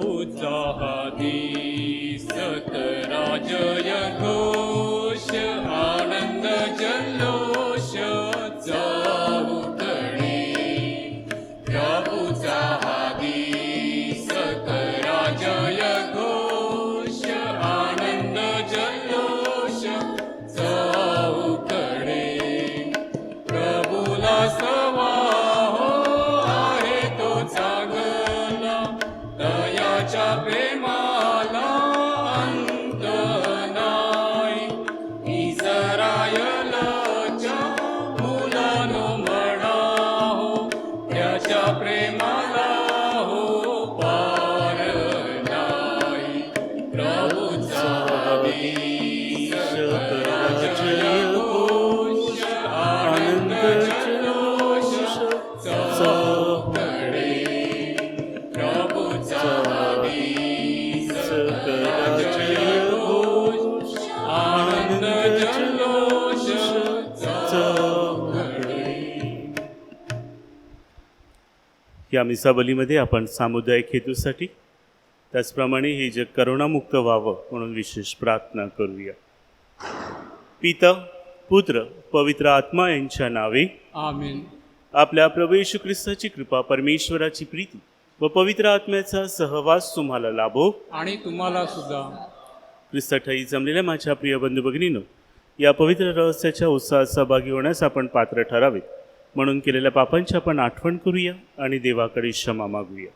प्रभूचा हा दिस तरा जय घोष आनंद जल्लोष चौकडे प्रभूचा हा दिस तरा जय घोष आनंद जल्लोष चौकडे प्रभूला सवा आहे तो चांगला दयाच्या प्रेमाला अंत नाही इस्रायलच्या मुलानो म्हणा हो त्याच्या प्रेमाला हो पार नाही प्रभूचा दिस जय घोष आनंद जल्लोष चौकडे प्रभूचा दिस जय घोष आनंद जल्लोष चौकडे. या मिसाबलीमध्ये आपण सामुदायिक हेतूसाठी त्याचप्रमाणे हे जग करोनामुक्त व्हावं म्हणून विशेष प्रार्थना करूया. पिता पुत्र पवित्र आत्मा यांच्या नावे आमेन. आपल्या प्रभू येशू ख्रिस्ताची कृपा परमेश्वराची प्रीती व पवित्र आत्म्याचा सहवास तुम्हाला लाभो. आणि तुम्हाला सुद्धा. ख्रिस्ताठायी जमलेल्या माझ्या प्रिय बंधू भगिनींनो, या पवित्र रहस्याच्या उत्साहात सहभागी होण्यास आपण पात्र ठरावेत म्हणून केलेल्या पापांची आपण आठवण करूया आणि देवाकडे क्षमा मागूया.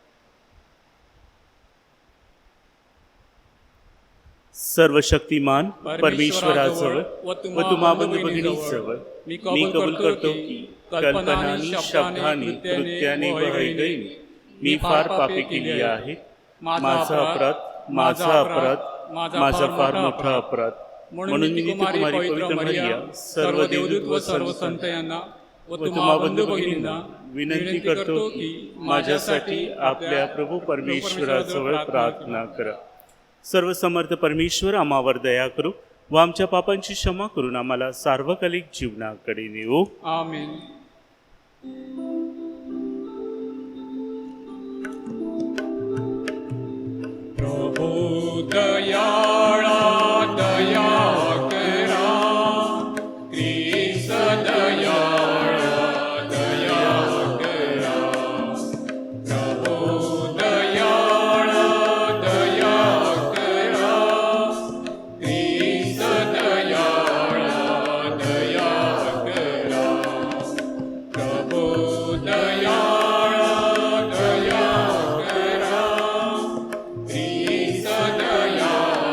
सर्वशक्तिमान परमेश्वराजवळ व तुम्हा बंधू भगिनींजवळ मी कबूल करतो की कल्पनानी शब्दानी कृत्याने व हैदैनी मी फार पापे केली आहे. माझा अपराध माझा फार मोठा अपराध. म्हणून मी तुम्हारी पवित्र मरिया सर्व देवदूत व सर्व संत यांना व तुम्हा बंधू भगिनींना विनंती करतो की माझ्यासाठी आपल्या प्रभू परमेश्वराजवळ प्रार्थना करा. सर्व समर्थ परमेश्वर आम्हावर दया करू व आमच्या पापांची क्षमा करून आम्हाला सार्वकालिक जीवनाकडे नेऊ. आमेन. प्रभू दयाळा दया करा ख्रिस्त दयाळा दया करा. प्रभू दयाळा दया करा ख्रिस्त दयाळा दया करा. प्रभू दयाळा दया करा ख्रिस्त दयाळा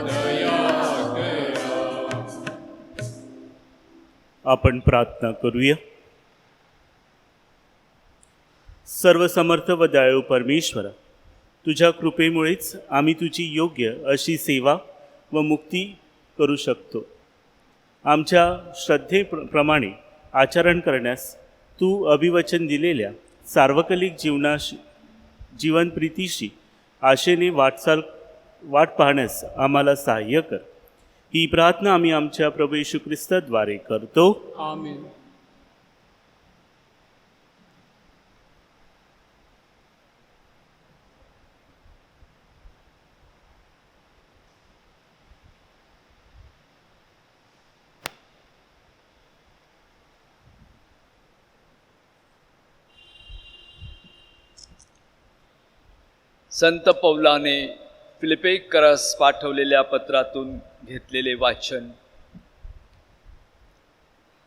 दया करा. आपण प्रार्थना करूया. सर्वसमर्थ व दयाळू परमेश्वरा, तुझ्या कृपेमुळेच आम्ही तुझी योग्य अशी सेवा व मुक्ती करू शकतो. आमच्या श्रद्धेप्रमाणे आचरण करण्यास तू अभिवचन दिलेल्या सार्वकालिक जीवनप्रीतीशी आशेने वाट पाहण्यास आम्हाला सहाय्य कर. ही प्रार्थना आम्ही आमच्या प्रभू येशू ख्रिस्ताद्वारे करतो. आमेन. संत पौलाने फिलिपेकरास पाठवलेल्या पत्रातून घेतलेले वाचन.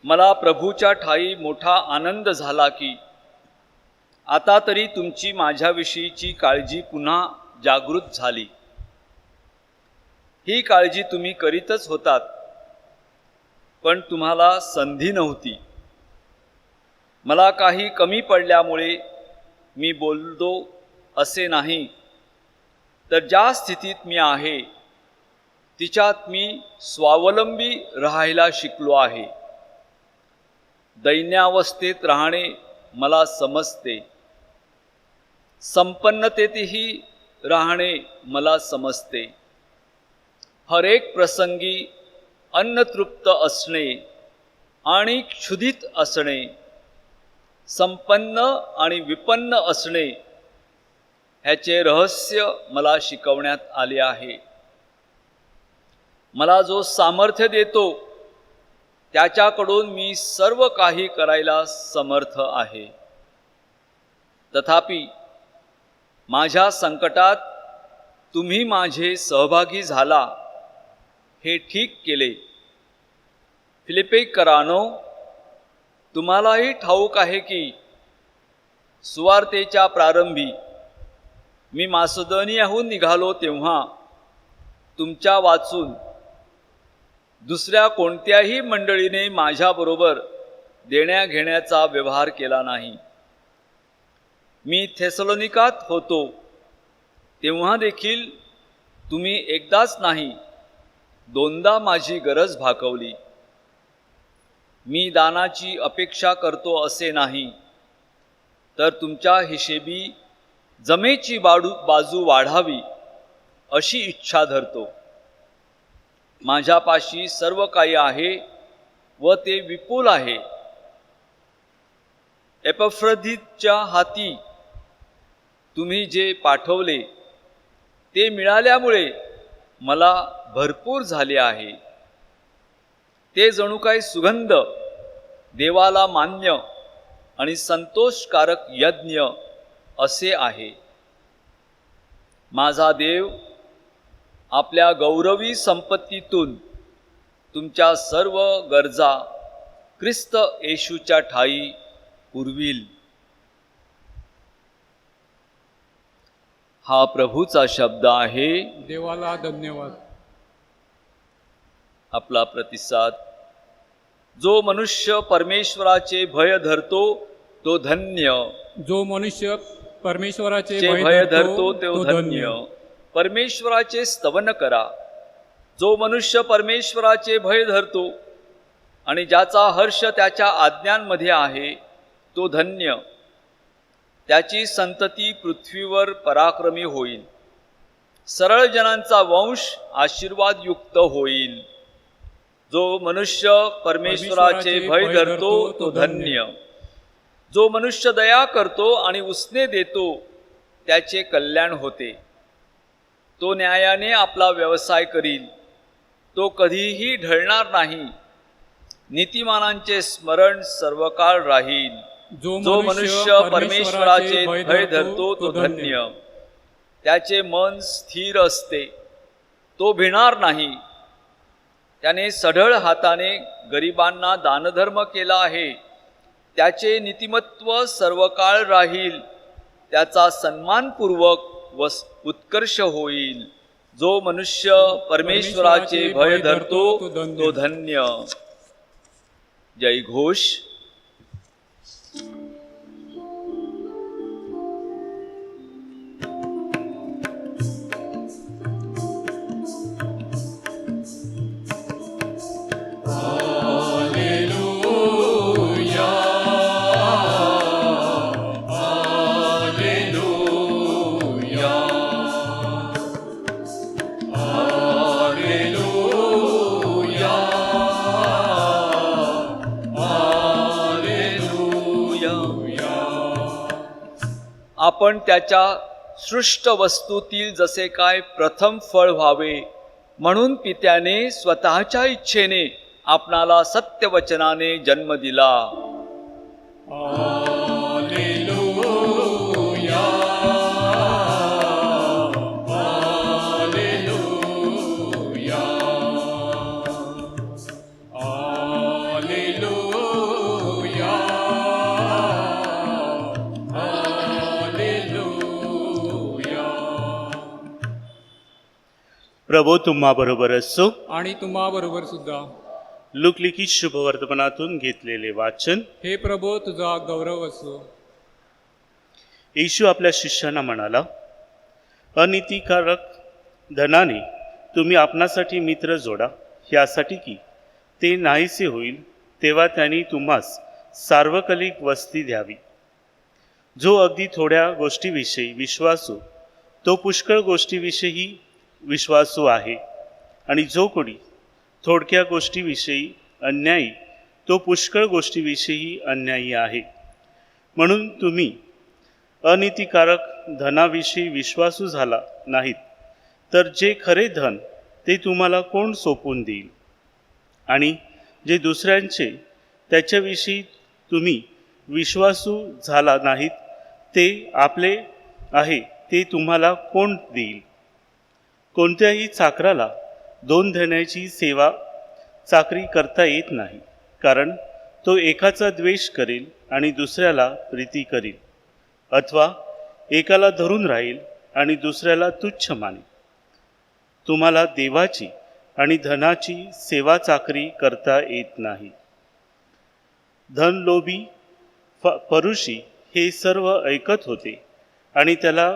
मला प्रभूच्या ठायी मोठा आनंद झाला की आता तरी तुमची माझ्याविषयीची काळजी पुन्हा जागृत झाली. ही काळजी तुम्ही करीतच होतात, पण तुम्हाला संधी नव्हती. मला काही कमी पडल्यामुळे मी बोलतो असे नाही, तर ज्या स्थितीत मी आहे तिच्यात मी स्वावलंबी राहायला शिकलो आहे. दैन्यावस्थेत राहणे मला समजते, संपन्नतेतही राहणे मला समजते. हर एक प्रसंगी अन्नतृप्त असणे आणि क्षुधित असणे, संपन्न आणि विपन्न असणे, ह्याचे रहस्य मला शिकवण्यात आले आहे. मला जो सामर्थ्य देतो त्याच्याकडून मी सर्व काही करायला समर्थ आहे. तथापि माझ्या संकटात तुम्ही माझे सहभागी झाला हे ठीक केले. फिलिप्पेकरांनो, तुम्हालाही ठाऊक आहे की सुवार्तेच्या प्रारंभी मी मासिदोनियाहून निघालो तेव्हा तुमच्या वाचून दुसऱ्या कोणत्याही मंडळीने माझ्याबरोबर देण्याघेण्याचा व्यवहार केला नाही. मी थेसलोनिकात होतो तेव्हा देखील तुम्ही एकदाच नाही दोनदा माझी गरज भागवली. मी दानाची अपेक्षा करतो असे नाही, तर तुमच्या हिशेबी जमेची बाजू वाढावी अशी इच्छा धरतो. माझ्यापाशी सर्व काही आहे व ते विपुल आहे. एपफ्रदीतच्या हाती तुम्ही जे पाठवले ते मिळाल्यामुळे मला भरपूर झाले आहे. ते जणू काही सुगंध, देवाला मान्य आणि संतोषकारक यज्ञ असे आहे. माझा देव आपल्या गौरवी संपत्तीतून तुमच्या सर्व गरजा ख्रिस्त येशूच्या ठायी पुरविल. हा प्रभूचा शब्द आहे. देवाला धन्यवाद. आपला प्रतिसाद. जो मनुष्य परमेश्वराचे भय धरतो तो धन्य. जो मनुष्य परमेश्वराचे भय धरतो तो धन्य. परमेश्वराचे स्तवन करा. जो मनुष्य परमेश्वराचे भय धरतो आणि ज्याचा हर्ष त्याच्या आज्ञांमध्ये आहे तो धन्य. त्याची संतती पृथ्वीवर पराक्रमी होईल. सरळ जनांचा वंश आशीर्वादयुक्त होईल. जो मनुष्य परमेश्वराचे भय धरतो तो धन्य. जो मनुष्य दया करतो आणि उसने देतो त्याचे कल्याण होते. तो न्यायाने आपला व्यवसाय करील. तो कधीही ढळणार नाही. नीतिमानांचे स्मरण सर्वकाळ राहील. जो मनुष्य परमेश्वराचे भय धरतो तो धन्य. त्याचे मन स्थिर असते. तो भिणार नाही. त्याने सढळ हाताने गरिबांना दानधर्म केला आहे. त्याचे नीतिमत्व सर्वकाळ राहील. त्याचा सन्मानपूर्वक व उत्कर्ष होईल. जो मनुष्य परमेश्वराचे भय धरतो तो धन्य. जय घोष. आपण त्याच्या सृष्ट वस्तूतील जसे काय प्रथम फळ व्हावे म्हणून पित्याने स्वतःच्या इच्छेने आपणाला सत्यवचनाने जन्म दिला. प्रभो तुम्हा बरोबर असो आणि तुम्हा बरोबर सुद्धा. लुकलिखित शुभवर्तमानातून घेतलेले वाचन. हे प्रभो तुझा गौरव असो. येशू आपल्या शिष्यांना म्हणाला, अनितिकारक धनाने तुम्ही आपणासाठी मित्र जोडा, यासाठी की ते नाहीसे होईल तेव्हा त्यांनी तुम्हास सार्वकालिक वस्ती द्यावी. जो अगदी थोड्या गोष्टीविषयी विश्वासू तो पुष्कळ गोष्टीविषयी विश्वासू आहे, आणि जो कोणी थोडक्या गोष्टीविषयी अन्यायी तो पुष्कळ गोष्टीविषयी अन्यायी आहे. म्हणून तुम्ही अनितिकारक धनाविषयी विश्वासू झाला नाहीत तर जे खरे धन ते तुम्हाला कोण सोपून देईल? आणि जे दुसऱ्यांचे त्याच्याविषयी तुम्ही विश्वासू झाला नाहीत ते आपले आहे ते तुम्हाला कोण देईल? कोणत्याही चाकराला 2 धन्याची सेवा चाकरी करता येत नाही, कारण तो एकाचा द्वेष करेल आणि दुसऱ्याला प्रीती करेल, अथवा एकाला धरून राहील आणि दुसऱ्याला तुच्छ मानेल. तुम्हाला देवाची आणि धनाची सेवा चाकरी करता येत नाही. धनलोभी परुषी हे सर्व ऐकत होते आणि त्याला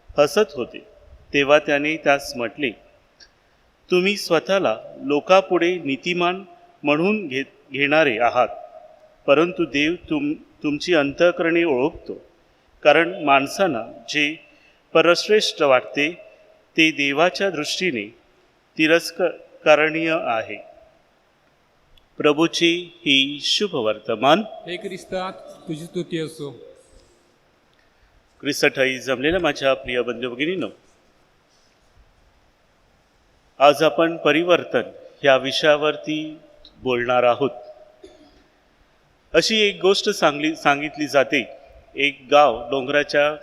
हसत होते. तेव्हा त्याने त्यास म्हटले, तुम्ही स्वतःला लोकापुढे नीतिमान म्हणून घेणारे आहात, परंतु देव तुमची अंतःकरणे ओळखतो. कारण माणसांना जे परश्रेष्ठ वाटते ते देवाच्या दृष्टीने तिरस्करणीय आहे. प्रभूची ही शुभ वर्तमान. हे ख्रिस्ता तुझी स्तुती असो. ख्रिस्ताठाई जमलेल्या माझ्या प्रिय बंधू भगिनींनो, आज आपण परिवर्तन ह्या विषयावरती बोलणार आहोत. अशी एक गोष्ट सांगितली जाते. एक गाव डोंगराच्या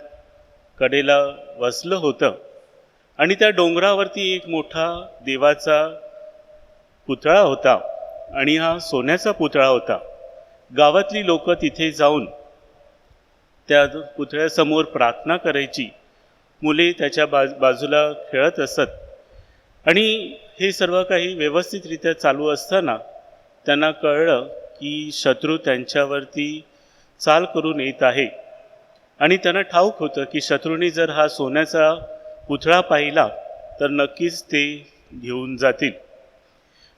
कडेला वसलं होतं आणि त्या डोंगरावरती एक मोठा देवाचा पुतळा होता आणि हा सोन्याचा पुतळा होता. गावातली लोक तिथे जाऊन त्या पुतळ्यासमोर प्रार्थना करायची. मुले त्याच्या बाजूला खेळत असत आणि हे सर्व काही व्यवस्थितरित्या चालू असताना त्यांना कळलं की शत्रू त्यांच्यावरती चाल करून येत आहे. आणि त्यांना ठाऊक होतं की शत्रूंनी जर हा सोन्याचा पुतळा पाहिला तर नक्कीच ते घेऊन जातील.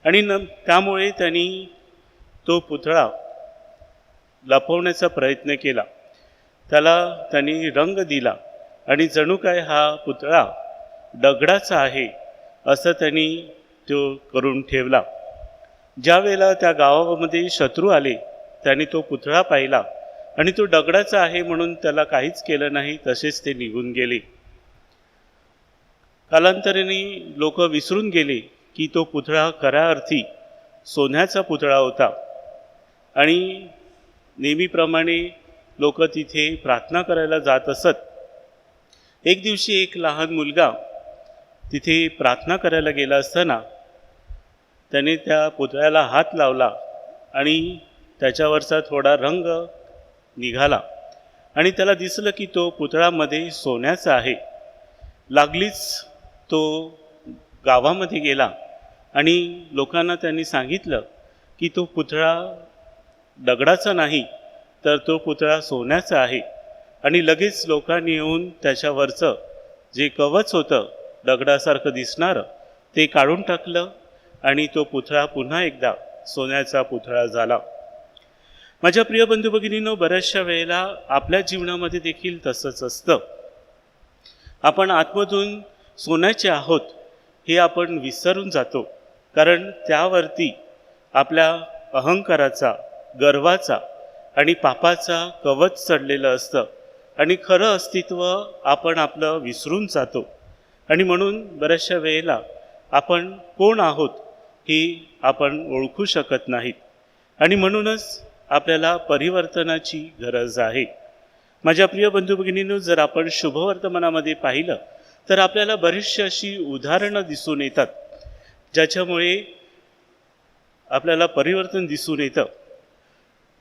आणि त्यामुळे त्यांनी तो पुतळा लपवण्याचा प्रयत्न केला. त्याला त्यांनी रंग दिला आणि जणू काय हा पुतळा दगडाचा आहे असं त्यांनी तो करून ठेवला. ज्या वेळेला त्या गावामध्ये शत्रू आले त्यांनी तो पुतळा पाहिला आणि तो दगडाचा आहे म्हणून त्याला काहीच केलं नाही, तसेच ते निघून गेले. कालांतराने लोक विसरून गेले की तो पुतळा खऱ्या अर्थी सोन्याचा पुतळा होता. आणि नेहमीप्रमाणे लोक तिथे प्रार्थना करायला जात असत. एक दिवशी एक लहान मुलगा तिथे प्रार्थना करायला गेला असताना त्याने त्या पुतळ्याला हात लावला आणि त्याच्यावरचा थोडा रंग निघाला आणि त्याला दिसलं की तो पुतळामध्ये सोन्याचा आहे. लागलीच तो गावामध्ये गेला आणि लोकांना त्यांनी सांगितलं की तो पुतळा दगडाचा नाही तर तो पुतळा सोन्याचा आहे. आणि लगेच लोकांनी येऊन त्याच्यावरचं जे कवच होतं दगडासारखं दिसणारं ते काढून टाकलं आणि तो पुतळा पुन्हा एकदा सोन्याचा पुतळा झाला. माझ्या प्रिय बंधू भगिनींनो, बऱ्याचशा वेळेला आपल्या जीवनामध्ये देखील तसंच असतं. आपण आतमधून सोन्याचे आहोत हे आपण विसरून जातो, कारण त्यावरती आपल्या अहंकाराचा, गर्वाचा आणि पापाचा कवच चढलेलं असतं आणि खरं अस्तित्व आपण आपलं विसरून जातो. आणि म्हणून बऱ्याचशा वेळेला आपण कोण आहोत हे आपण ओळखू शकत नाहीत. आणि म्हणूनच आपल्याला परिवर्तनाची गरज आहे. माझ्या प्रिय बंधू भगिनींनो, जर आपण शुभवर्तमानामध्ये पाहिलं तर आपल्याला बरीचशी अशी उदाहरणं दिसून येतात ज्याच्यामुळे आपल्याला परिवर्तन दिसून येतं.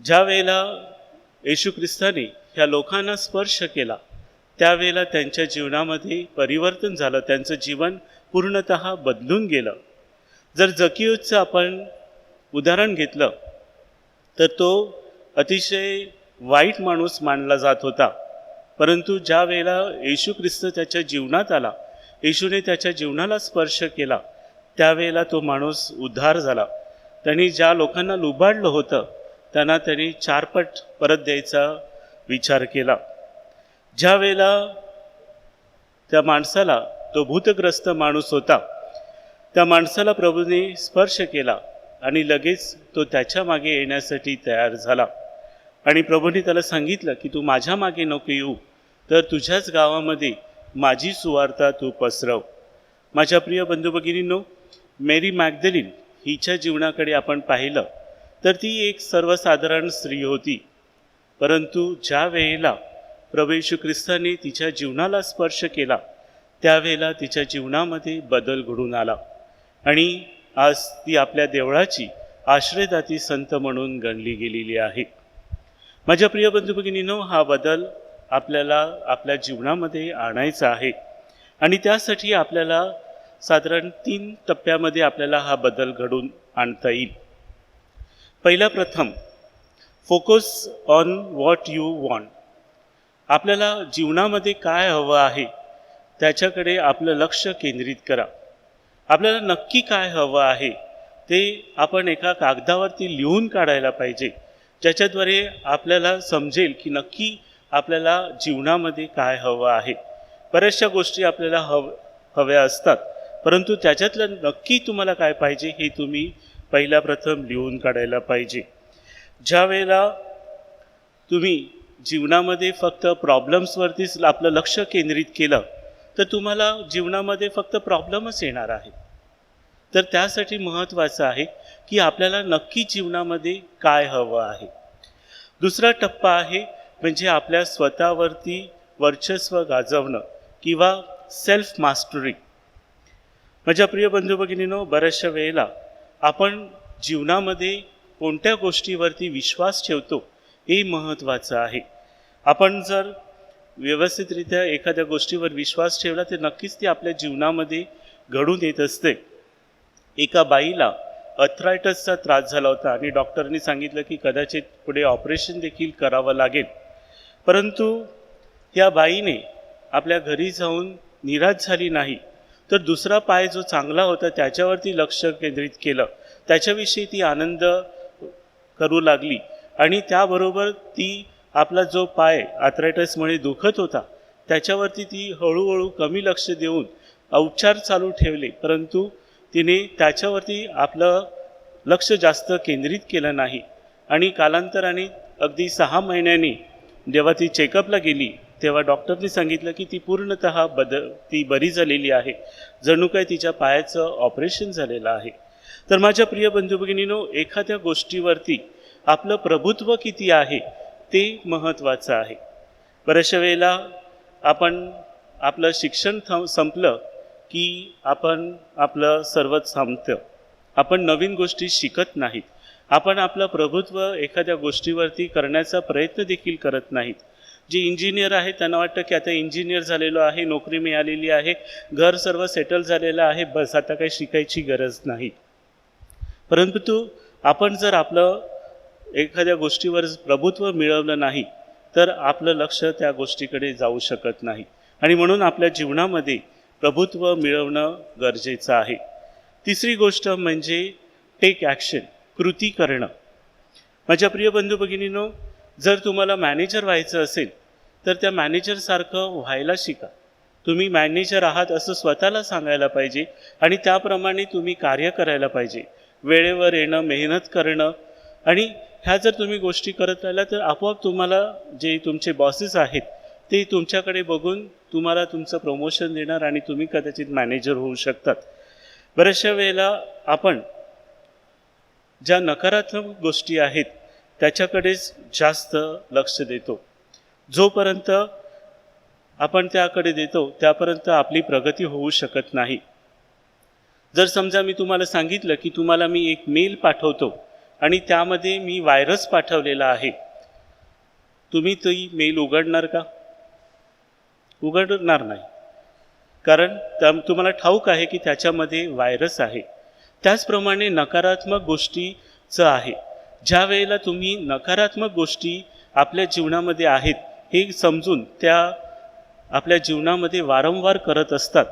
ज्या वेळेला येशू ख्रिस्ताने ह्या लोकांना स्पर्श केला त्यावेळेला त्यांच्या जीवनामध्ये परिवर्तन झालं. त्यांचं जीवन पूर्णतः बदलून गेलं. जर जकियोचं आपण उदाहरण घेतलं तर तो अतिशय वाईट माणूस मानला जात होता, परंतु ज्या वेळेला येशू ख्रिस्त त्याच्या जीवनात आला, येशूने त्याच्या जीवनाला स्पर्श केला, त्यावेळेला तो माणूस उद्धार झाला. त्यांनी ज्या लोकांना लुबाडलं होतं त्यांना त्यांनी 4 पट परत द्यायचा विचार केला. ज्या वेळेला त्या माणसाला, तो भूतग्रस्त माणूस होता, त्या माणसाला प्रभूने स्पर्श केला आणि लगेच तो त्याच्या मागे येण्यासाठी तयार झाला. आणि प्रभूने त्याला सांगितलं की तू माझ्या मागे नको येऊ, तर तुझ्याच गावामध्ये माझी सुवार्ता तू पसरव. माझ्या प्रिय बंधू भगिनींनो, मेरी मॅग्दलिन हिच्या जीवनाकडे आपण पाहिलं तर ती एक सर्वसाधारण स्त्री होती, परंतु ज्या वेळेला प्रभू येशू ख्रिस्ताने तिच्या जीवनाला स्पर्श केला त्यावेळेला तिच्या जीवनामध्ये बदल घडून आला आणि आज ती आपल्या देवळाची आश्रयदाती संत म्हणून गणली गेलेली आहे. माझ्या प्रिय बंधू भगिनींनो, हा बदल आपल्याला आपल्या जीवनामध्ये आणायचा आहे आणि त्यासाठी आपल्याला साधारण 3 टप्प्यामध्ये आपल्याला हा बदल घडून आणता येईल. पहिला प्रथम, focus on what you want. आपल्याला जीवनामध्ये काय हवं आहे त्याच्याकडे आपलं लक्ष केंद्रित करा. आपल्याला नक्की काय हवं आहे ते आपण एका कागदावरती लिहून काढायला पाहिजे, ज्याच्याद्वारे आपल्याला समजेल की नक्की आपल्याला जीवनामध्ये काय हवं आहे. बऱ्याचशा गोष्टी आपल्याला हव्या असतात, परंतु त्याच्यातलं नक्की तुम्हाला काय पाहिजे हे तुम्ही पहिला प्रथम लिहून काढायला पाहिजे. ज्या वेळेला तुम्ही जीवनामध्ये फक्त प्रॉब्लेम्सवरतीच आपलं लक्ष केंद्रित केलं तर तुम्हाला जीवनामध्ये फक्त प्रॉब्लेमच येणार आहे. तर त्यासाठी महत्त्वाचं आहे की आपल्याला नक्की जीवनामध्ये काय हवं आहे. दुसरा टप्पा आहे म्हणजे आपल्या स्वतःवरती वर्चस्व गाजवणं किंवा सेल्फ मास्टरी. माझ्या प्रिय बंधू भगिनींनो, बऱ्याचशा वेळेला आपण जीवनामध्ये कोणत्या गोष्टीवरती विश्वास ठेवतो हे महत्त्वाचं आहे. आपण जर व्यवस्थितरित्या एखाद्या गोष्टीवर विश्वास ठेवला तर नक्कीच ती आपल्या जीवनामध्ये घडून येत असते. एका बाईला अर्थरायटिसचा त्रास झाला होता आणि डॉक्टरनी सांगितलं की कदाचित पुढे ऑपरेशन देखील करावं लागेल, परंतु या बाईने आपल्या घरी जाऊन निराश झाली नाही, तर दुसरा पाय जो चांगला होता त्याच्यावरती लक्ष केंद्रित केलं, त्याच्याविषयी ती आनंद करू लागली आणि त्याबरोबर ती आपला जो पाय आर्थरायटिसमुळे दुखत होता त्याच्यावरती ती हळूहळू कमी लक्ष देऊन उपचार चालू ठेवले, परंतु तिने त्याच्यावरती आपलं लक्ष जास्त केंद्रित केलं नाही आणि कालांतराने अगदी 6 महिन्यांनी जेव्हा ती चेकअपला गेली तेव्हा डॉक्टरनी सांगितलं की ती पूर्णतः ती बरी झालेली आहे, जणू काय तिच्या पायाचं ऑपरेशन झालेलं आहे. तर माझ्या प्रिय बंधू भगिनींनो, एखाद्या गोष्टीवरती आपलं प्रभुत्व किती आहे ते महत्त्वाचं आहे. बऱ्याचशा वेळेला आपण आपलं शिक्षण संपलं की आपण आपलं सर्वच थांबतं, आपण नवीन गोष्टी शिकत नाहीत, आपण आपलं प्रभुत्व एखाद्या गोष्टीवरती करण्याचा प्रयत्न देखील करत नाहीत. जे इंजिनियर आहे त्यांना वाटतं की आता इंजिनियर झालेलो आहे, नोकरी मिळालेली आहे, घर सर्व सेटल झालेलं आहे, बस आता काही शिकायची गरज नाही. परंतु आपण जर आपलं एखाद्या गोष्टीवर प्रभुत्व मिळवलं नाही तर आपलं लक्ष त्या गोष्टीकडे जाऊ शकत नाही आणि म्हणून आपल्या जीवनामध्ये प्रभुत्व मिळवणं गरजेचं आहे. तिसरी गोष्ट म्हणजे टेक ॲक्शन, कृती करणं. माझ्या प्रिय बंधू भगिनींनो, जर तुम्हाला मॅनेजर व्हायचं असेल तर त्या मॅनेजरसारखं व्हायला शिका. तुम्ही मॅनेजर आहात असं स्वतःला सांगायला पाहिजे आणि त्याप्रमाणे तुम्ही कार्य करायला पाहिजे. वेळेवर येणं, मेहनत करणं आणि ह्या जर तुम्ही गोष्टी करत राहिला तर आपोआप तुम्हाला जे तुमचे बॉसेस आहेत ते तुमच्याकडे बघून तुम्हाला तुमचं प्रमोशन देणार आणि तुम्ही कदाचित मॅनेजर होऊ शकतात. बऱ्याचशा वेळेला आपण ज्या नकारात्मक गोष्टी आहेत त्याच्याकडेच जास्त लक्ष देतो. जोपर्यंत आपण त्याकडे देतो त्यापर्यंत आपली प्रगती होऊ शकत नाही. जर समजा मी तुम्हाला सांगितलं की तुम्हाला मी एक मेल पाठवतो आणि त्यामध्ये मी व्हायरस पाठवलेला आहे, तुम्ही ती मेल उघडणार का? उघडणार नाही, कारण तुम्हाला ठाऊक आहे की त्याच्यामध्ये व्हायरस आहे. त्याचप्रमाणे नकारात्मक गोष्टीचं आहे. ज्या वेळेला तुम्ही नकारात्मक गोष्टी आपल्या जीवनामध्ये आहेत हे समजून त्या आपल्या जीवनामध्ये वारंवार करत असतात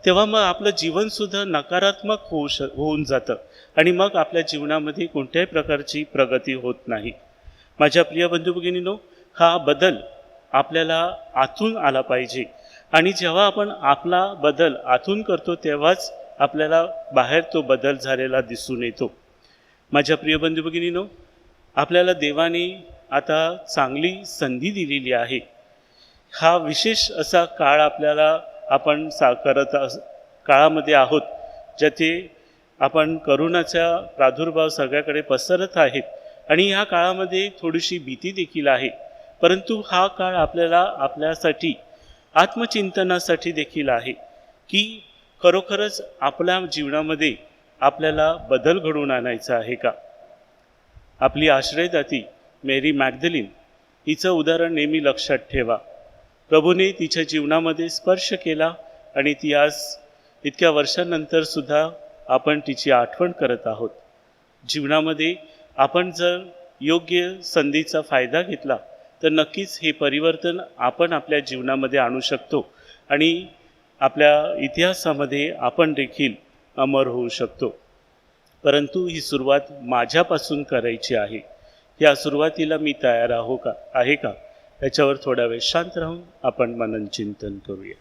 तेव्हा मग आपलं जीवनसुद्धा नकारात्मक होऊन जातं आणि मग आपल्या जीवनामध्ये कोणत्याही प्रकारची प्रगती होत नाही. माझ्या प्रिय बंधू भगिनींनो, हा बदल आपल्याला आतून आला पाहिजे आणि जेव्हा आपण आपला बदल आतून करतो तेव्हाच आपल्याला बाहेर तो बदल झालेला दिसून येतो. माझ्या प्रिय बंधू भगिनींनो, आपल्याला देवाने आता चांगली संधी दिलेली आहे हा विशेष असा काळ आपल्याला आपण काळामध्ये आहोत, ज्याचे आपण करोनाचा प्रादुर्भाव सगळ्याकडे पसरत आहेत आणि ह्या काळामध्ये थोडीशी भीती देखील आहे. परंतु हा काळ आपल्याला आपल्यासाठी आत्मचिंतनासाठी देखील आहे की खरोखरच आपल्या जीवनामध्ये आपल्याला बदल घडवून आणायचा आहे का. आपली आश्रयदाती मेरी मॅग्दलिन हिचं उदाहरण नेहमी लक्षात ठेवा. प्रभूने तिच्या जीवनामध्ये स्पर्श केला आणि ती आज इतक्या वर्षांनंतर सुद्धा आपण तिची आठवण करत आहोत. जीवनामध्ये आपण जर योग्य संधीचा फायदा घेतला तर नक्कीच हे परिवर्तन आपण आपल्या जीवनामध्ये आणू शकतो आणि आपल्या इतिहासामध्ये आपण देखील अमर होऊ शकतो. परंतु ही सुरुवात माझ्यापासून करायची आहे. या सुरुवातीला मी तयार आहे का याच्यावर थोडा वेळ शांत राहून आपण मनन चिंतन करूया.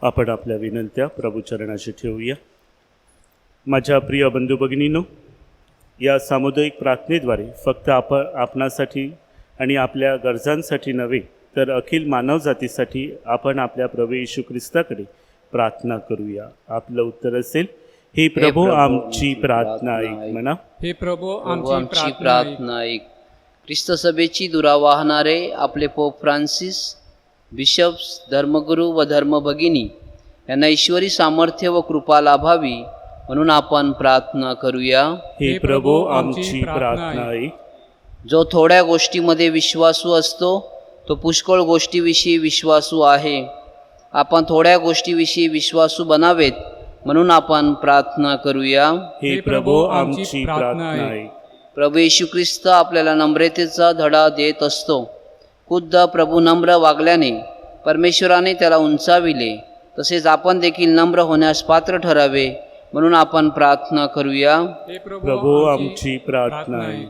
आपण आपल्या विनंत्या प्रभूचरणाशी ठेवूया. माझ्या प्रिय बंधू भगिनींनो, या सामुदायिक प्रार्थनेद्वारे फक्त आपणासाठी आणि आपल्या गरजांसाठी नव्हे तर अखिल मानवजातीसाठी आपण आपल्या प्रभू येशू ख्रिस्ताकडे प्रार्थना करूया. आपलं उत्तर असेल, हे प्रभू आमची प्रार्थना ऐक. म्हणा, हे प्रभू आमची आमची प्रार्थना ऐक. ख्रिस्त सभेची दुरा वाहणारे आपले पोप फ्रान्सिस, बिशप्स, धर्मगुरू व धर्मभगिनी यांना ईश्वरी सामर्थ्य व कृपा लाभावी म्हणून आपण प्रार्थना करूया. हे प्रभू आमची प्रार्थना ऐक. जो थोड्या गोष्टीमध्ये विश्वासू असतो तो पुष्कळ गोष्टीविषयी विश्वासू आहे. आपण थोड्या गोष्टीविषयी विश्वासू बनावेत म्हणून आपण प्रार्थना करूया. हे प्रभू आमची प्रार्थना ऐक. प्रभू येशू ख्रिस्त आपल्याला नम्रतेचा धडा देत असतो. खुद्द प्रभू नम्र वागल्याने परमेश्वराने त्याला उंचाविले. तसेच आपण देखील नम्र होण्यास पात्र ठरावे म्हणून आपण प्रार्थना करूया. हे प्रभू आमची प्रार्थना ऐक.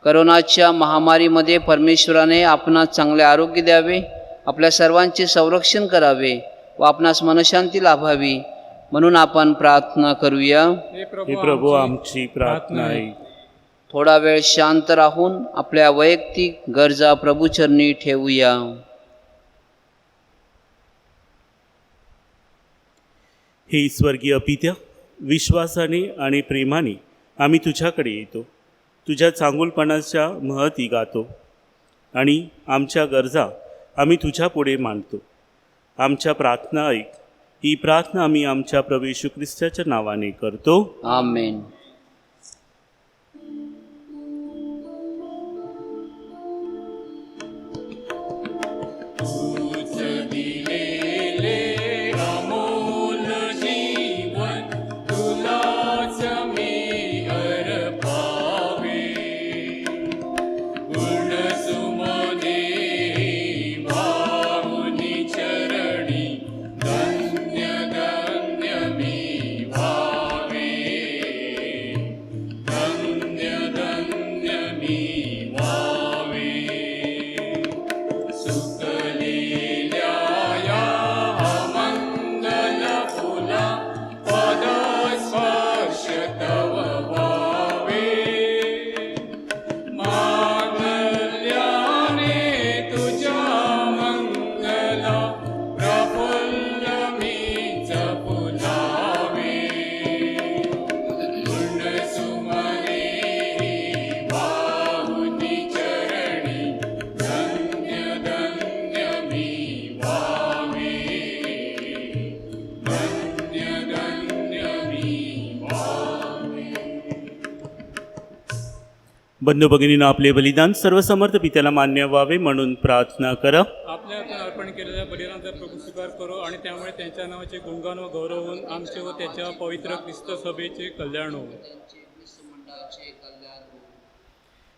करोनाच्या महामारीमध्ये परमेश्वराने आपणास चांगले आरोग्य द्यावे, आपल्या सर्वांचे संरक्षण करावे व आपणास मनशांती लाभावी म्हणून आपण प्रार्थना करूया. हे हे प्रभू आमची प्रार्थना ऐक. थोडा वेळ शांत राहून आपल्या वैयक्तिक गरजा प्रभूचरणी ठेवूया. हे स्वर्गीय पित्या, विश्वासाने आणि प्रेमाने आम्ही तुझ्याकडे येतो. तुझ्या चांगुलपणाच्या महती गातो आणि आमच्या गरजा आम्ही तुझ्या पुढे मांडतो. आमच्या प्रार्थना ऐक. ही प्रार्थना आम्ही आमच्या प्रभू येशू ख्रिस्ताच्या नावाने करतो. आमेन. बंधू भगिनींनो, आपले बलिदान सर्वसमर्थ पित्याला मान्य व्हावे म्हणून प्रार्थना करा. आपल्या अर्पण केलेल्या बलिदानाचा प्रभू स्वीकार करो आणि त्यामुळे त्यांच्या नावाचे गुणगान व गौरव होऊन आमचे व त्याच्या पवित्र ख्रिस्त सभेचे कल्याण हो.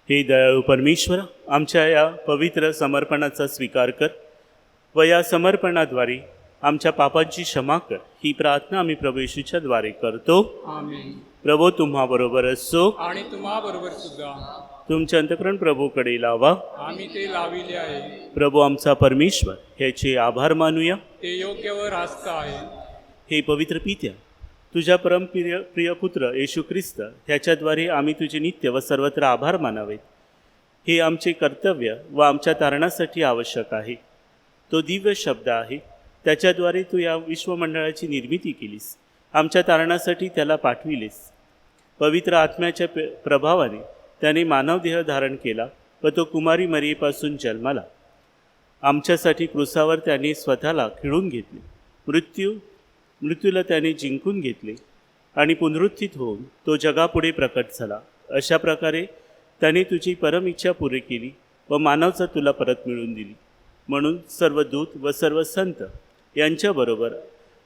हे दयाळू परमेश्वर, आमच्या या पवित्र समर्पणाचा स्वीकार कर व या समर्पणाद्वारे आमच्या पापांची क्षमा कर. ही प्रार्थना आम्ही प्रभू येशूच्या द्वारे करतो. आमेन. प्रभू तुम्हा बरोबर असो आणि तुम्हा बरोबर सुद्धा. तुमचे अंतःकरण प्रभूकडे लावा. आम्ही ते लाविले आहे. प्रभू आमचा परमेश्वर, ह्याचे आभार मानूया. ते योग्य व रास्त आहे. हे पवित्र पित्या, तुझ्या प्रिय पुत्र येशू ख्रिस्त ह्याच्याद्वारे आम्ही तुझे नित्य व सर्वत्र आभार मानावेत. हे आमचे कर्तव्य व आमच्या तारणासाठी आवश्यक आहे. तो दिव्य शब्द आहे, त्याच्याद्वारे तू या विश्वमंडळाची निर्मिती केलीस, आमच्या तारणासाठी त्याला पाठविलेस. पवित्र आत्म्याच्या प्रभावाने त्याने मानवदेह धारण केला व तो कुमारी मरियेपासून जन्माला. आमच्यासाठी क्रूसावर त्याने स्वतःला खिळून घेतले, मृत्यूला त्याने जिंकून घेतले आणि पुनरुत्थित होऊन तो जगापुढे प्रकट झाला. अशा प्रकारे त्याने तुझी परम इच्छा पुरी केली व मानवता तुला परत मिळवून दिली. म्हणून सर्व दूत व सर्व संत यांच्याबरोबर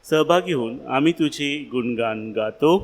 सहभागी होऊन आम्ही तुझे गुणगान गातो.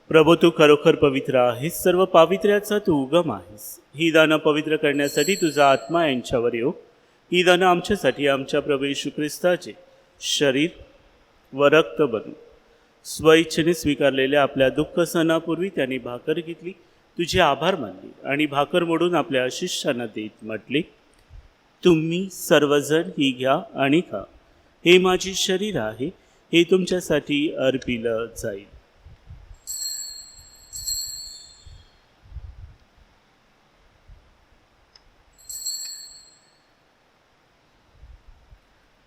प्रभू, तू खरोखर पवित्र आहेस, सर्व पावित्र्याचा तू उगम आहेस. ही दानं पवित्र करण्यासाठी तुझा आत्मा यांच्यावर येऊ. ही दानं आमच्यासाठी आमच्या प्रभू येशू ख्रिस्ताचे शरीर व रक्त बनू. स्वइच्छेने स्वीकारलेल्या आपल्या दुःख सणापूर्वी त्यांनी भाकर घेतली, तुझे आभार मानले आणि भाकर मोडून आपल्या शिष्यांना देत म्हटले, तुम्ही सर्वजण ही घ्या आणि खा. हे माझे शरीर आहे, हे तुमच्यासाठी अर्पिलं जाईल.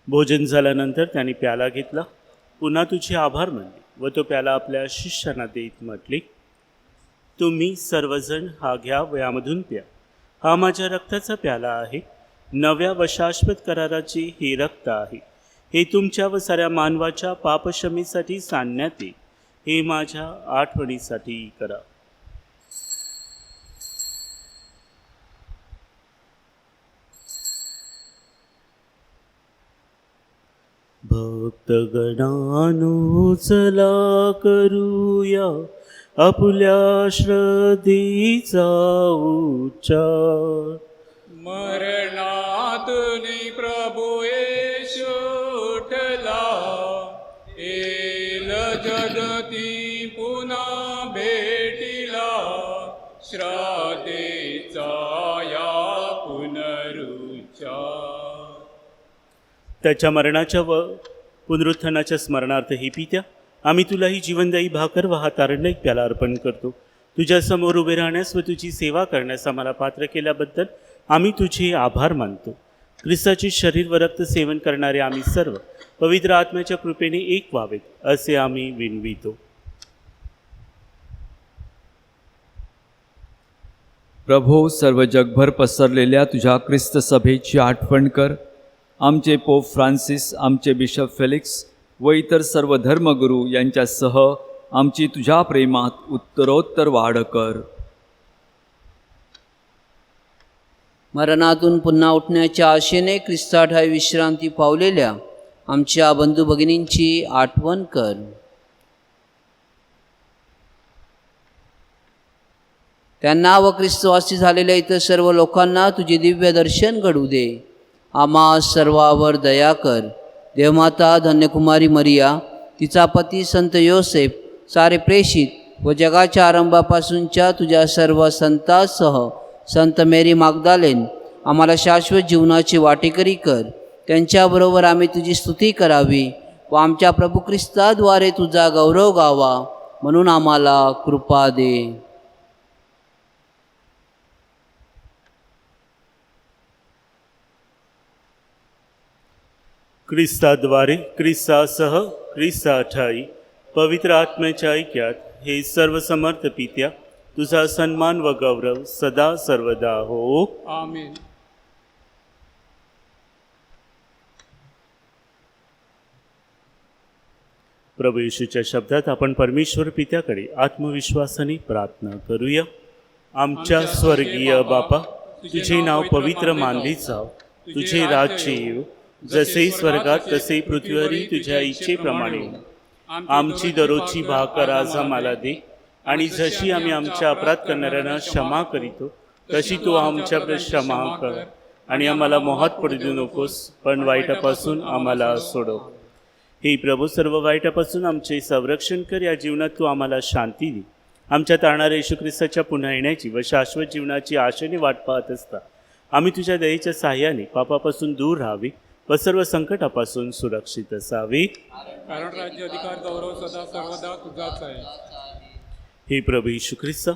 भोजन झाल्यानंतर त्यांनी प्याला घेतला, पुन्हा तुझे आभार मानले व तो प्याला आपल्या शिष्यांना देत म्हटले, तुम्ही सर्वजण हा घ्या व यामधून प्या. हा माझ्या रक्ताचा प्याला आहे, नव्या व शाश्वत कराराचे हे रक्त आहे. हे तुमच्या व साऱ्या मानवाच्या पापक्षमेसाठी सांडण्यात येईल. हे माझ्या आठवणीसाठी करा. भक्तगणानो चला करूया आपल्या श्रद्धेचा उच्चार. मरणातून प्रभू येशू उठला, येल जगती पुन्हा भेटिला. श्रद्धेचा या पुनरुच्चार. त्याच्या मरणाच्या व पुनरुत्थानाच्या स्मरणार्थ ही पित्या, आम्ही तुला ही जीवनदायी भाकर व हा तारणदायी प्याला अर्पण करतो. तुझ्या समोर उभे राहण्यास व तुझी सेवा करण्यास आम्हाला पात्र केल्याबद्दल आम्ही तुझे आभार मानतो. ख्रिस्ताचे शरीर व रक्त सेवन करणारे आम्ही सर्व पवित्र आत्म्याच्या कृपेने एक व्हावेत असे आम्ही विनवितो. प्रभो, सर्व जगभर पसरलेल्या तुझ्या ख्रिस्त सभेची आठवण कर. आमचे पोप फ्रान्सिस, आमचे बिशप फेलिक्स व इतर सर्व धर्मगुरू यांच्यासह आमची तुझ्या प्रेमात उत्तरोत्तर वाढ कर. मरणातून पुन्हा उठण्याच्या आशेने ख्रिस्ताठाई विश्रांती पावलेल्या आमच्या बंधू भगिनींची आठवण कर. त्यांना व ख्रिस्तवासी झालेल्या इतर सर्व लोकांना तुझे दिव्य दर्शन घडू दे. आम्हा सर्वावर दया कर. देवमाता धन्यकुमारी मरिया, तिचा पती संत योसेफ, सारे प्रेषित व जगाच्या आरंभापासूनच्या तुझ्या सर्व संतांसह संत मेरी मागदालेन आम्हाला शाश्वत जीवनाची वाटेकरी कर. त्यांच्याबरोबर आम्ही तुझी स्तुती करावी व आमच्या प्रभू ख्रिस्ताद्वारे तुझा गौरव गावा, म्हणून आम्हाला कृपा दे. ख्रिस्ताद्वारे, ख्रिस्तासह, ख्रिस्ताठाई पवित्र आत्म्याच्या ऐक्यात हे सर्व समर्थ पित्या, तुझा सन्मान व गौरव सदा सर्वदा हो. आमेन. प्रभू येशूच्या शब्दात आपण परमेश्वर पित्याकडे आत्मविश्वासाने प्रार्थना करूया. आमच्या स्वर्गीय बापा, तुझे नाव पवित्र मानले जाव, तुझे राज्य येऊ, जसे स्वर्गात तसे पृथ्वीवरही तुझ्या इच्छेप्रमाणे हो. आमची दररोजची भाकर आज आम्हाला दे, आणि जशी आम्ही आमच्या अपराध करणाऱ्यांना क्षमा करीतो तशी तू आमच्याकडे क्षमा कर, आणि आम्हाला मोहात पडू देऊ नकोस, पण वाईटापासून आम्हाला सोडव. हे प्रभू, सर्व वाईटापासून आमचे संरक्षण कर. या जीवनात तू आम्हाला शांती दे. आमच्या तारणाऱ्या येशू ख्रिस्ताच्या पुन्हा येण्याची व शाश्वत जीवनाची आशेने वाट पाहत असता आम्ही तुझ्या दयेच्या साह्याने पापापासून दूर राहावे व सर्व संकटापासून सुरक्षित असावे. कारण राज्य, अधिकार, गौरव सदा सर्वदा तुझाच आहे. हे प्रभू येशू ख्रिस्त,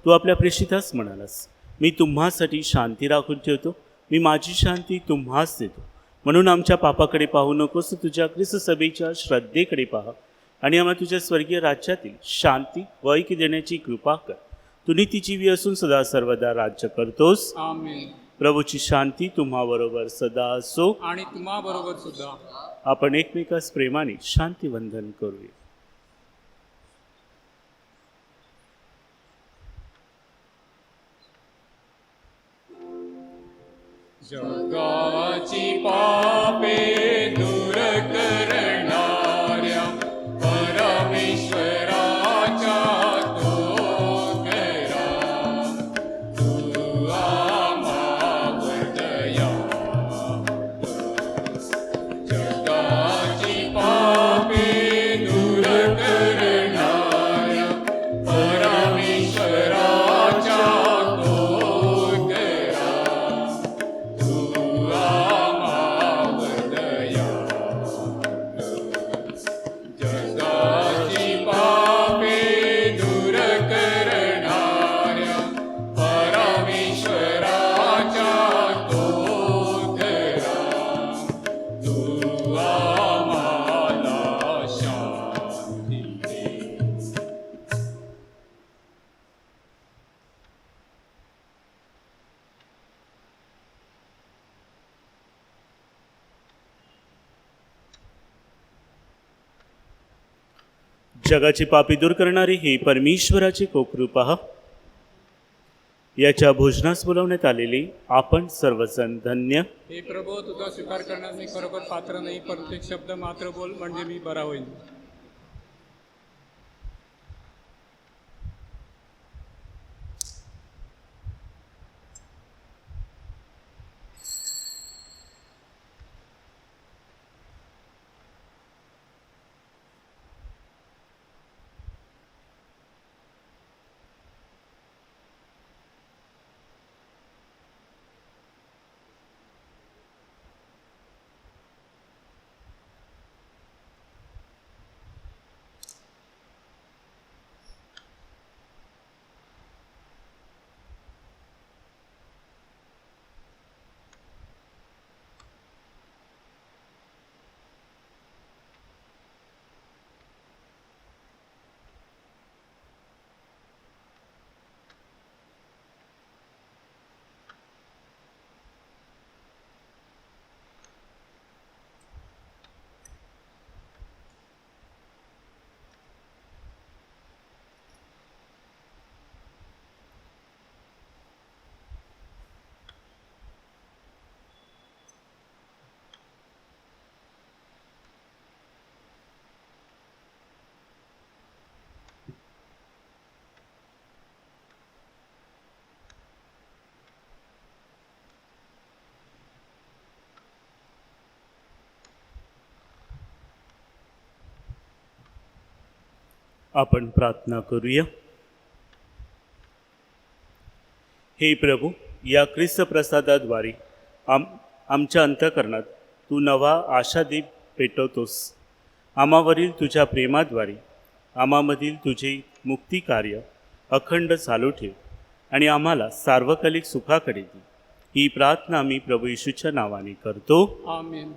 तू आपल्या प्रेषितास म्हणालास, मी तुम्हासाठी शांती राखून ठेवतो, मी माझी शांती तुम्हास देतो. म्हणून आमच्या पापाकडे पाहू नकोस, तुझ्या ख्रिस्त सभेच्या श्रद्धेकडे पहा, आणि आम्हाला तुझ्या स्वर्गीय राज्यातील शांती व ऐक्य देण्याची कृपा कर. तू नीतीजीवी असून सदा सर्वदा राज्य करतोस. आमेन. प्रभूची शांती तुम्हाबरोबर सदा असो. आणि तुम्हा बरोबर सुद्धा. आपण एकमेकास प्रेमाने शांतीवंदन करूया. जगाची पापे दूर करणाऱ्या परमेश्वराच्या तो करा, तू आम्हावर दया कर. जगाची पापे दूर करणाऱ्या परमेश्वराच्या तो करा, जगाची पापे दूर करणाऱ्या परमेश्वराच्या तो करा, तू आम्हाला शांती दे. जगाची पापी दूर करणारे हे परमेश्वराचे कोकरू पहा. याच्या भोजनास बोलवण्यात आलेले आपण सर्वजण धन्य. हे प्रभू, तुझा स्वीकार करण्यास मी खरोखर पात्र नाही, परंतु एक शब्द मात्र बोल, म्हणजे मी बरा होईन. आपण प्रार्थना करूया. हे प्रभू, या ख्रिस्त प्रसादाद्वारे आमच्या अंतःकरणात तू नवा आशादीप पेटवतोस. आम्हावरील तुझ्या प्रेमाद्वारे आम्हामधील तुझे मुक्ती कार्य अखंड चालू ठेव आणि आम्हाला सार्वकालिक सुखाकडे दे. ही प्रार्थना आम्ही प्रभू येशूच्या नावाने करतो. आमेन.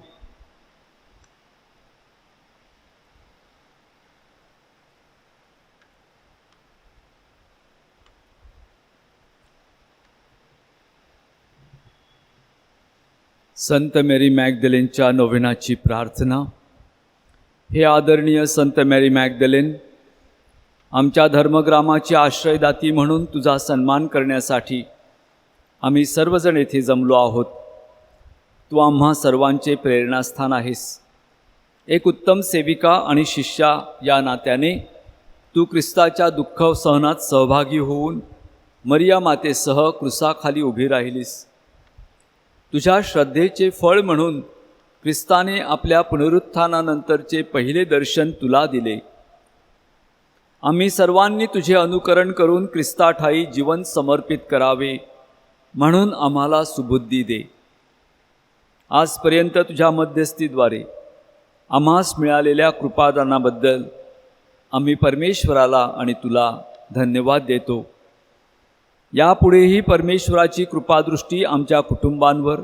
संत मेरी मॅगदलेनच्या नोव्हेनाची प्रार्थना. हे आदरणीय संत मेरी मॅगदलेन, आमच्या धर्मग्रामाची आश्रयदाती म्हणून तुझा सन्मान करण्यासाठी आम्ही सर्वजण येथे जमलो आहोत. तू आम्हा सर्वांचे प्रेरणास्थान आहेस. एक उत्तम सेविका आणि शिष्या या नात्याने तू ख्रिस्ताच्या दुःख सहनात सहभागी होऊन मरिया मातेसह क्रुसाखाली उभी राहिलीस. तुझ्या श्रद्धेचे फळ म्हणून ख्रिस्ताने आपल्या पुनरुत्थानानंतरचे पहिले दर्शन तुला दिले. आम्ही सर्वांनी तुझे अनुकरण करून ख्रिस्ताठायी जीवन समर्पित करावे म्हणून आम्हाला सुबुद्धी दे. आजपर्यंत तुझ्या मध्यस्थीद्वारे आम्हास मिळालेल्या कृपादानाबद्दल आम्ही परमेश्वराला आणि तुला धन्यवाद देतो. यापुढेही परमेश्वराची कृपादृष्टी आमच्या कुटुंबांवर,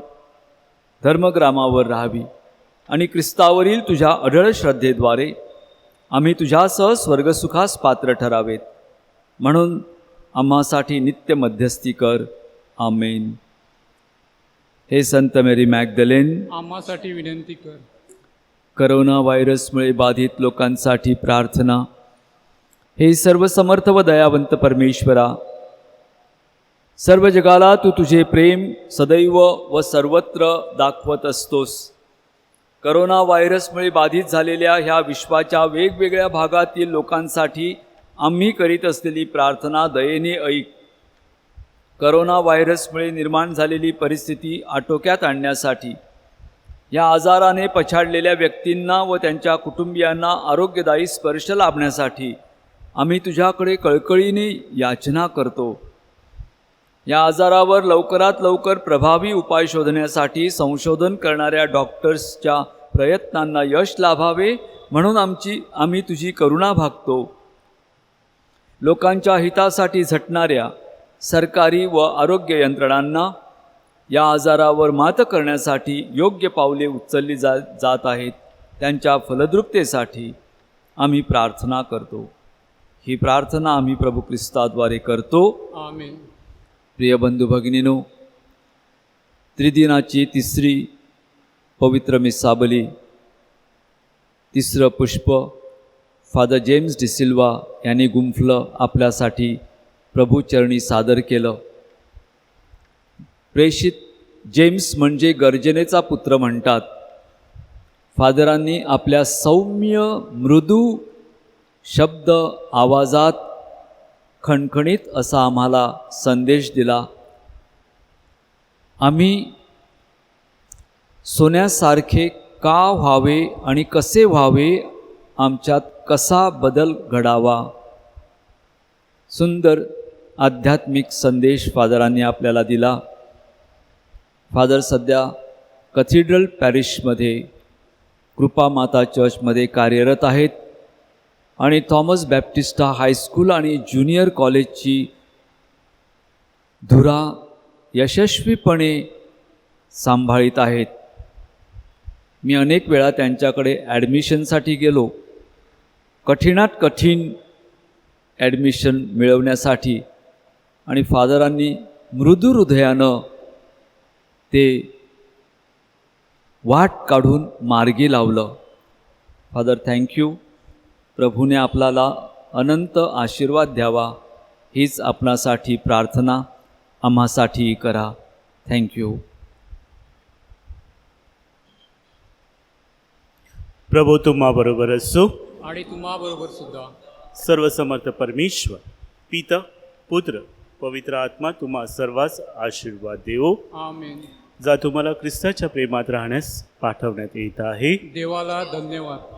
धर्मग्रामावर राहावी आणि ख्रिस्तावरील तुझ्या अढळ श्रद्धेद्वारे आम्ही तुझ्यासह स्वर्गसुखास पात्र ठरावेत म्हणून आम्हासाठी नित्य मध्यस्थी कर. आमेन. हे संत मेरी मॅगदलेन, आम्हासाठी विनंती कर. करोना व्हायरसमुळे बाधित लोकांसाठी प्रार्थना. हे सर्वसमर्थ व दयावंत परमेश्वरा, सर्व जगाला तू तुझे प्रेम सदैव व सर्वत्र दाखवत असतोस. करोना व्हायरसमुळे बाधित झालेल्या ह्या विश्वाच्या वेगवेगळ्या भागातील लोकांसाठी आम्ही करीत असलेली प्रार्थना दयेने ऐक. करोना व्हायरसमुळे निर्माण झालेली परिस्थिती आटोक्यात आणण्यासाठी या आजाराने पछाडलेल्या व्यक्तींना व त्यांच्या कुटुंबियांना आरोग्यदायी स्पर्श लाभण्यासाठी आम्ही तुझ्याकडे कळकळीने याचना करतो. या आजारावर लवकरात लवकर प्रभावी उपाय शोधण्यासाठी संशोधन करणाऱ्या डॉक्टर्सच्या प्रयत्नांना यश लाभावे म्हणून आम्ही तुझी करुणा भागतो. लोकांच्या हितासाठी झटणाऱ्या सरकारी व आरोग्य यंत्रणांना या आजारावर मात करण्यासाठी योग्य पावले उचलली जात आहेत. त्यांच्या फलद्रुपतेसाठी आम्ही प्रार्थना करतो. ही प्रार्थना आम्ही प्रभू ख्रिस्ताद्वारे करतो. आमेन. प्रिय बंधू भगिनीनो, त्रिदिनाची तिसरी पवित्र मिसाबली, तिसरं पुष्प फादर जेम्स डिसिल्वा यांनी गुंफलं आपल्यासाठी प्रभूचरणी सादर केलं. प्रेषित जेम्स म्हणजे गर्जनेचा पुत्र म्हणतात. फादरांनी आपल्या सौम्य मृदू शब्द आवाजात खणखणीत असा आम्हाला संदेश दिला. आम्ही सोन्यासारखे का व्हावे आणि कसे व्हावे, आमच्यात कसा बदल घडावा. सुंदर आध्यात्मिक संदेश फादरांनी आपल्याला दिला. फादर सध्या कथिड्रल पॅरिशमध्ये कृपामाता चर्चमध्ये कार्यरत आहेत आणि थॉमस बॅप्टिस्टा हायस्कूल आणि ज्युनियर कॉलेजची धुरा यशस्वीपणे सांभाळीत आहेत. मी अनेक वेळा त्यांच्याकडे ॲडमिशनसाठी गेलो. कठीणात कठीण ॲडमिशन मिळवण्यासाठी आणि फादरांनी मृदू हृदयानं ते वाट काढून मार्गी लावलं. Father thank you. प्रभूने आपल्याला अनंत आशीर्वाद द्यावा हीच आपणासाठी प्रार्थना आम्हासाठी करा. थँक्यू. प्रभू तुम्हा बरोबर असो आणि तुम्हा बरोबर सुद्धा. सर्वसमर्थ परमेश्वर पिता पुत्र पवित्र आत्मा तुम्हा सर्वांस आशीर्वाद देवो. आमेन. जा तुम्हाला ख्रिस्ताच्या प्रेमात राहण्यास पाठवण्यात येत आहे. देवाला धन्यवाद.